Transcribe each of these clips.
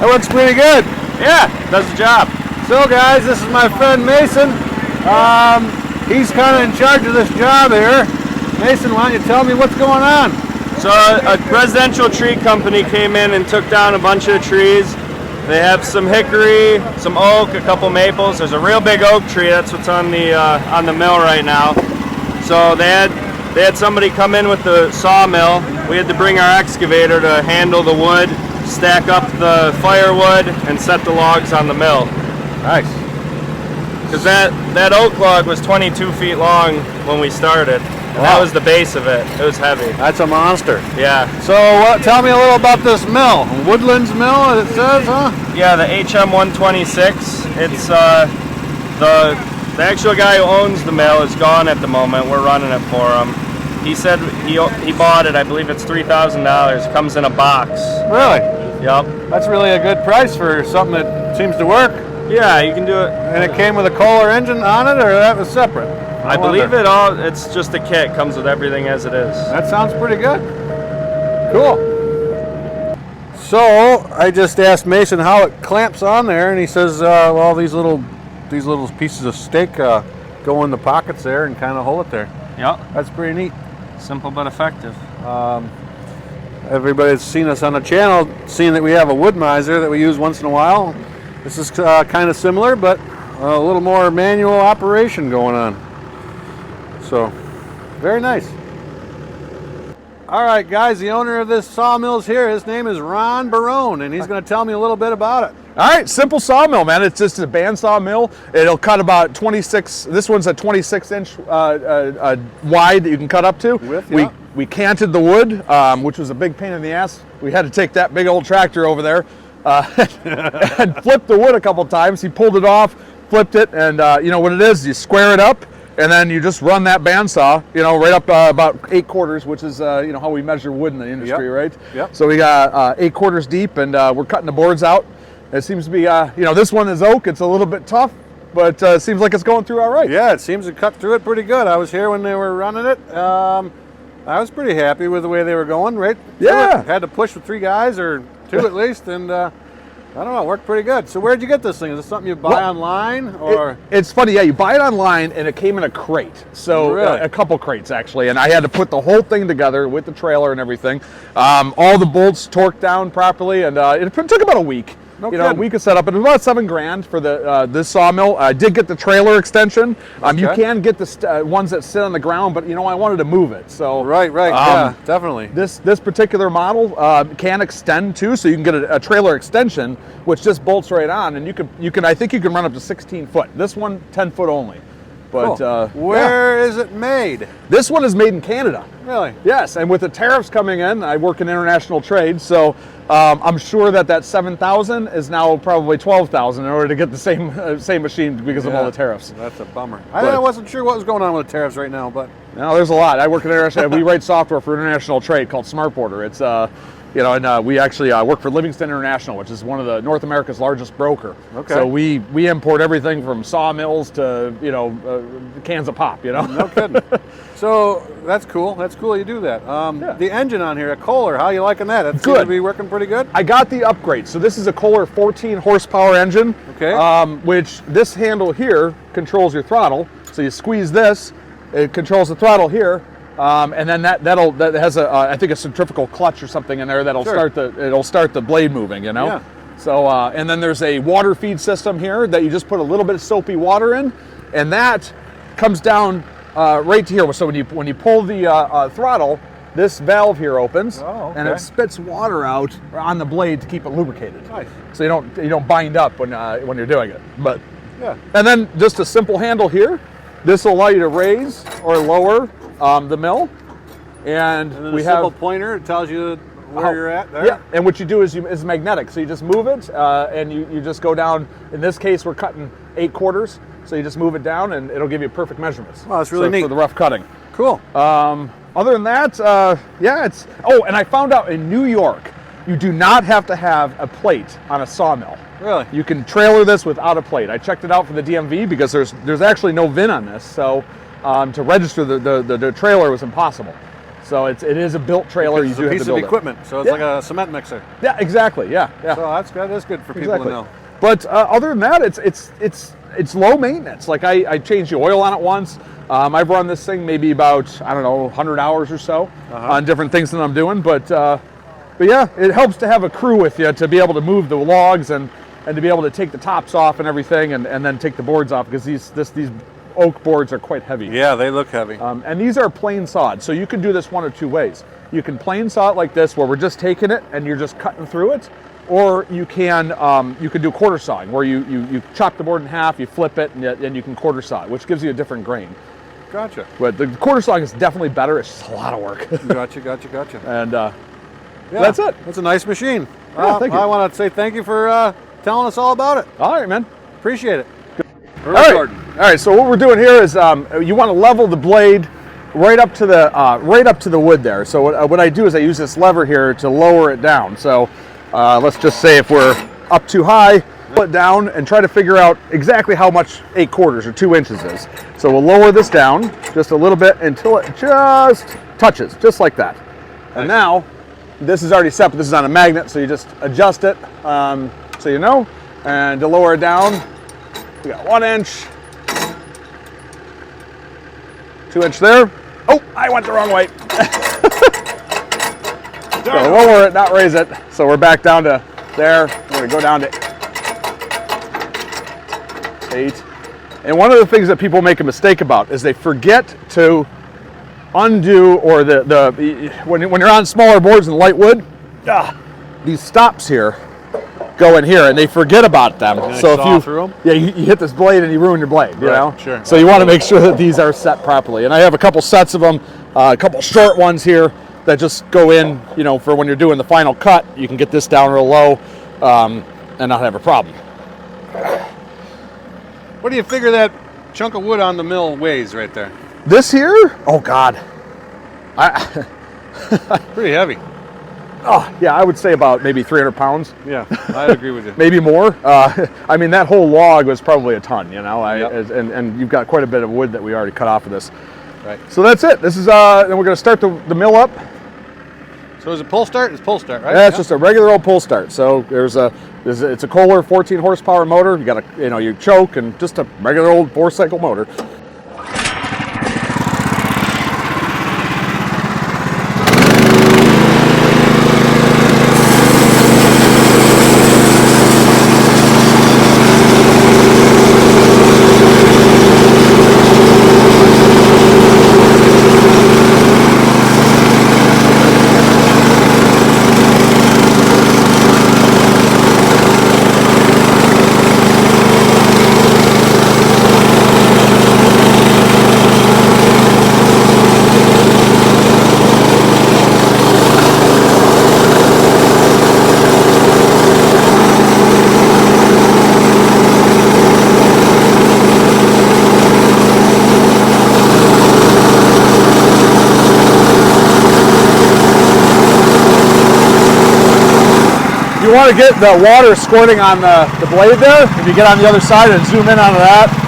That works pretty good. Yeah, does the job. So guys, this is my friend Mason. He's kind of in charge of this job here. Mason, why don't you tell me what's going on? So a residential tree company came in and took down a bunch of trees. They have some hickory, some oak, a couple maples. There's a real big oak tree. That's what's on the mill right now. So they had somebody come in with the sawmill. We had to bring our excavator to handle the wood, stack up the firewood, and set the logs on the mill. Nice. Because that oak log was 22 feet long when we started. And that was the base of it. It was heavy. That's a monster. Yeah. So tell me a little about this mill. Woodlands Mill, it says, huh? Yeah, the HM126. It's the actual guy who owns the mill is gone at the moment. We're running it for him. He said he bought it. I believe it's $3,000. Comes in a box. Really? Yep. That's really a good price for something that seems to work. Yeah, you can do it. And it came with a Kohler engine on it, or that was separate? I believe it's just a kit. Comes with everything as it is. That sounds pretty good. Cool. So I just asked Mason how it clamps on there, and he says, well, these little pieces of stake go in the pockets there and kind of hold it there. Yep. That's pretty neat. Simple but effective. Everybody that's seen us on the channel, seen that we have a wood miser that we use once in a while. This is kind of similar, but a little more manual operation going on. So, very nice. All right, guys, the owner of this sawmill is here. His name is Ron Barone, and he's going to tell me a little bit about it. All right, simple sawmill, man. It's just a bandsaw mill. It'll cut about 26. This one's a 26-inch wide that you can cut up to. We canted the wood, which was a big pain in the ass. We had to take that big old tractor over there and flip the wood a couple times. He pulled it off, flipped it, and you know what it is? You square it up, and then you just run that bandsaw, you know, right up about 8/4, which is you know how we measure wood in the industry, right? Yep. So we got 8/4 deep, and we're cutting the boards out. It seems to be, you know, this one is oak. It's a little bit tough, but it seems like it's going through all right. Yeah, it seems to cut through it pretty good. I was here when they were running it. I was pretty happy with the way they were going, right? Yeah. Had to push with 3 guys, or 2 at least, and I don't know, it worked pretty good. So where'd you get this thing? Is it something you buy online, or? It's funny, yeah, you buy it online and it came in a crate. So really? A couple crates actually, and I had to put the whole thing together with the trailer and everything. All the bolts torqued down properly, and it took about a week. No you know, kidding. we could set up. It was about $7,000 for the this sawmill. I did get the trailer extension. You can get the ones that sit on the ground, but you know I wanted to move it. So Right, yeah, definitely. This particular model can extend too, so you can get a trailer extension, which just bolts right on, and you can I think you can run up to 16 foot. This one 10 foot only. But cool. Where is it made? This one is made in Canada. Really? Yes, and with the tariffs coming in, I work in international trade, so I'm sure that $7,000 is now probably $12,000 in order to get the same machine because of all the tariffs. That's a bummer. I wasn't sure what was going on with the tariffs right now, but no, there's a lot. I work in international. We write software for international trade called Smart Border. It's you know, and we actually work for Livingston International, which is one of the North America's largest broker. Okay. So we import everything from sawmills to, you know, cans of pop, you know. No kidding. So that's cool. That's cool you do that. The engine on here, a Kohler, how you liking that? That seems to be working pretty good. I got the upgrade. So this is a Kohler 14 horsepower engine. Okay. Which this handle here controls your throttle. So you squeeze this, it controls the throttle here. And then that has I think a centrifugal clutch or something in there that'll start the blade moving, you know. Yeah. So and then there's a water feed system here that you just put a little bit of soapy water in, and that comes down right to here. So when you pull the throttle, this valve here opens, and it spits water out on the blade to keep it lubricated. Nice. So you don't bind up when you're doing it. But yeah. And then just a simple handle here. This will allow you to raise or lower the mill, and then we a have simple pointer. It tells you where you're at there. Yeah, and what you do is it's magnetic, so you just move it, and you just go down. In this case, we're cutting 8/4, so you just move it down, and it'll give you perfect measurements. Wow, that's really neat for the rough cutting. Cool. Other than that, yeah, it's. Oh, and I found out in New York, you do not have to have a plate on a sawmill. Really? You can trailer this without a plate. I checked it out for the DMV because there's actually no VIN on this, so to register the trailer was impossible. So it is a built trailer. It's a piece of equipment, so it's like a cement mixer. Yeah, exactly. Yeah. So that's good for people to know. But other than that, it's low maintenance. Like I changed the oil on it once. I've run this thing maybe about, I don't know, 100 hours or so on different things that I'm doing. But yeah, it helps to have a crew with you to be able to move the logs and to be able to take the tops off and everything, and then take the boards off, because these oak boards are quite heavy. Yeah, they look heavy. And these are plain sawed, so you can do this one of two ways. You can plain saw it like this, where we're just taking it and you're just cutting through it, or you can do quarter sawing, where you chop the board in half, you flip it, and you can quarter saw it, which gives you a different grain. Gotcha. But the quarter sawing is definitely better. It's just a lot of work. Gotcha. And yeah, that's it. That's a nice machine. Yeah, thank you. I want to say thank you for telling us all about it. All right, man. Appreciate it. All right. So what we're doing here is you want to level the blade right up to the wood there. So what I do is I use this lever here to lower it down. So let's just say if we're up too high, pull it down and try to figure out exactly how much 8/4 or 2 inches is. So we'll lower this down just a little bit until it just touches, just like that. And now this is already set, but this is on a magnet, so you just adjust it so you know. And to lower it down, we got 1 inch, 2 inch there. Oh, I went the wrong way. So lower it, not raise it. So we're back down to there. We're gonna go down to 8. And one of the things that people make a mistake about is they forget to undo, or when you're on smaller boards and light wood, these stops here go in here, and they forget about them. So if you hit this blade and you ruin your blade, you know. Sure. So you want to make sure that these are set properly. And I have a couple sets of them, a couple short ones here that just go in, you know, for when you're doing the final cut. You can get this down real low and not have a problem. What do you figure that chunk of wood on the mill weighs right there? This here? Oh God, Pretty heavy. Oh yeah, I would say about maybe 300 pounds. Yeah, I agree with you. Maybe more. I mean, that whole log was probably a ton, you know. Yep. And you've got quite a bit of wood that we already cut off of this. Right. So that's it. This is then we're going to start the mill up. So is it pull start? It's pull start, right? Yeah, it's just a regular old pull start. So it's a Kohler 14 horsepower motor. You got you choke, and just a regular old 4-cycle motor. You want to get the water squirting on the blade there. If you get on the other side and zoom in onto that.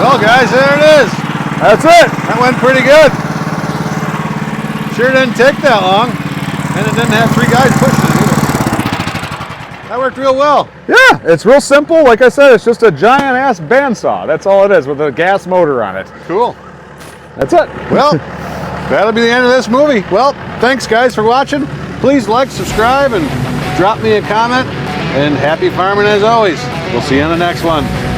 Well, guys, there it is. That's it. That went pretty good. Sure didn't take that long, and it didn't have 3 guys pushing it either. That worked real well. Yeah, it's real simple. Like I said, it's just a giant ass bandsaw. That's all it is, with a gas motor on it. Cool. That's it. Well, that'll be the end of this movie. Well, thanks guys for watching. Please like, subscribe, and drop me a comment. And happy farming as always. We'll see you on the next one.